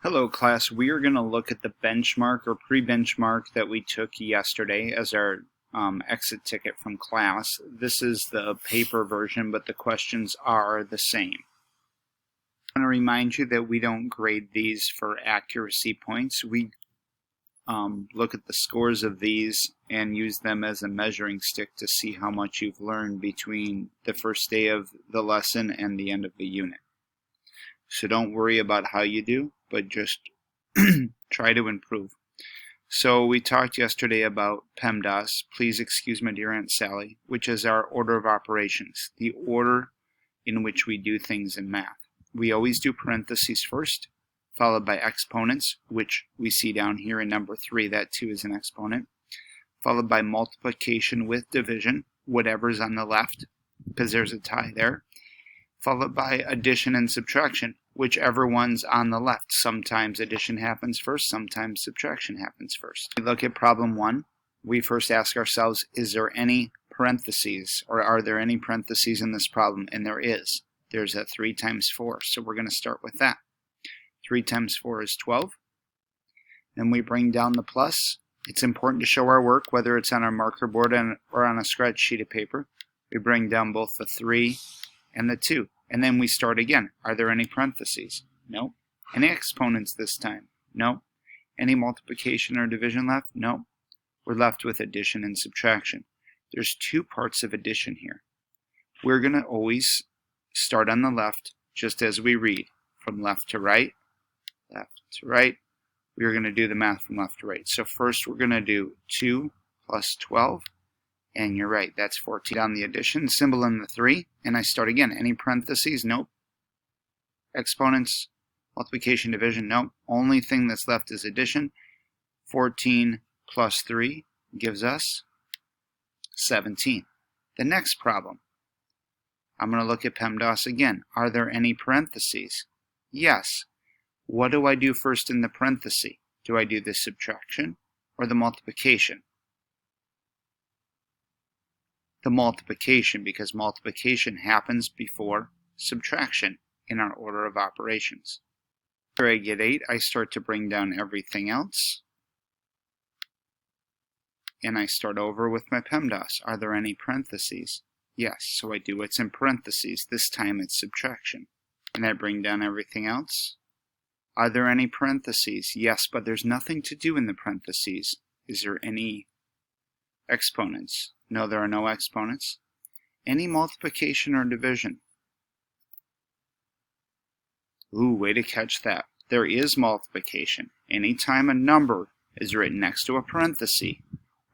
Hello class, we are going to look at the benchmark or pre-benchmark that we took yesterday as our exit ticket from class. This is the paper version, but the questions are the same. I want to remind you that we don't grade these for accuracy points. We look at the scores of these and use them as a measuring stick to see how much you've learned between the first day of the lesson and the end of the unit. So don't worry about how you do, but just try to improve. So we talked yesterday about PEMDAS, please excuse my dear Aunt Sally, which is our order of operations, the order in which we do things in math. We always do parentheses first, followed by exponents, which we see down here in number 3, that too is an exponent, followed by multiplication with division, whatever's on the left, because there's a tie there, followed by addition and subtraction, whichever one's on the left. Sometimes addition happens first, sometimes subtraction happens first. We look at problem 1. We first ask ourselves, is there any parentheses, or are there any parentheses in this problem? And there is. There's a 3 times 4, so we're going to start with that. 3 times 4 is 12. Then we bring down the plus. It's important to show our work, whether it's on our marker board or on a scratch sheet of paper. We bring down both the 3 and the 2. And then we start again. Are there any parentheses? No. Any exponents this time? No. Any multiplication or division left? No. We're left with addition and subtraction. There's 2 parts of addition here. We're going to always start on the left, just as we read, from left to right, left to right. We're going to do the math from left to right. So first we're going to do 2 plus 12. And you're right, that's 14. Down the addition symbol in the 3, and I start again. Any parentheses? Nope. Exponents, multiplication, division? Nope. Only thing that's left is addition. 14 plus 3 gives us 17. The next problem. I'm going to look at PEMDAS again. Are there any parentheses? Yes. What do I do first in the parenthesis? Do I do the subtraction or the multiplication? The multiplication, because multiplication happens before subtraction in our order of operations. After I get 8, I start to bring down everything else, and I start over with my PEMDAS. Are there any parentheses? Yes, so I do what's in parentheses. This time it's subtraction. And I bring down everything else. Are there any parentheses? Yes, but there's nothing to do in the parentheses. Is there any exponents? No, there are no exponents. Any multiplication or division? Ooh, way to catch that. There is multiplication. Anytime a number is written next to a parenthesis,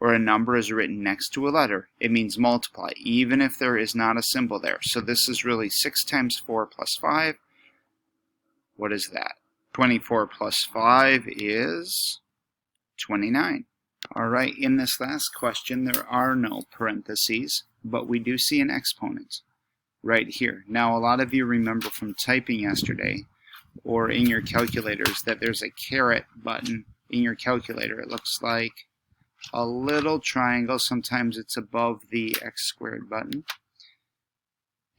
or a number is written next to a letter, it means multiply, even if there is not a symbol there. So this is really 6 times 4 plus 5. What is that? 24 plus 5 is 29. All right, in this last question, there are no parentheses, but we do see an exponent right here. Now, a lot of you remember from typing yesterday or in your calculators that there's a caret button in your calculator. It looks like a little triangle. Sometimes it's above the x squared button.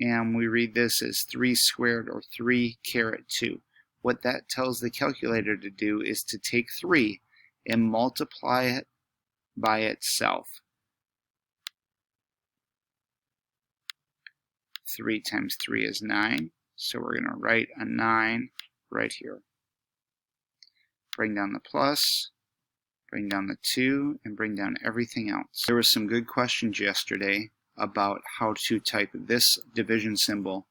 And we read this as 3 squared or 3 caret 2. What that tells the calculator to do is to take 3 and multiply it by itself. 3 times 3 is 9, so we're going to write a 9 right here. Bring down the plus, bring down the 2, and bring down everything else. There were some good questions yesterday about how to type this division symbol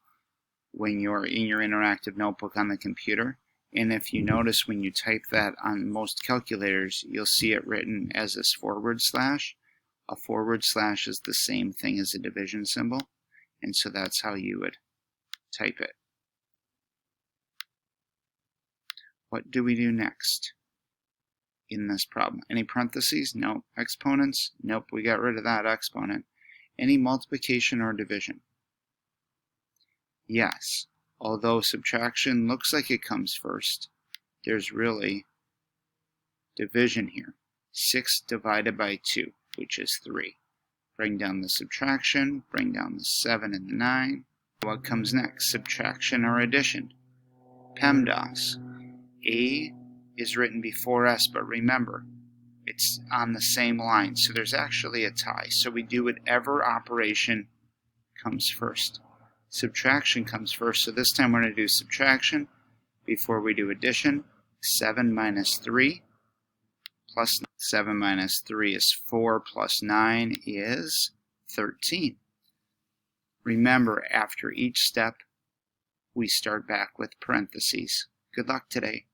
when you're in your interactive notebook on the computer. And if you notice, when you type that on most calculators, you'll see it written as this forward slash. A forward slash is the same thing as a division symbol, and so that's how you would type it. What do we do next in this problem? Any parentheses? Nope. Exponents? Nope, we got rid of that exponent. Any multiplication or division? Yes. Although subtraction looks like it comes first, there's really division here. 6 divided by 2, which is 3. Bring down the subtraction, bring down the 7 and the 9. What comes next? Subtraction or addition? PEMDAS. A is written before S, but remember, it's on the same line, so there's actually a tie. So we do whatever operation comes first. Subtraction comes first, so this time we're going to do subtraction before we do addition. 7 minus 3 plus 7 minus 3 is 4 plus 9 is 13. Remember, after each step, we start back with parentheses. Good luck today.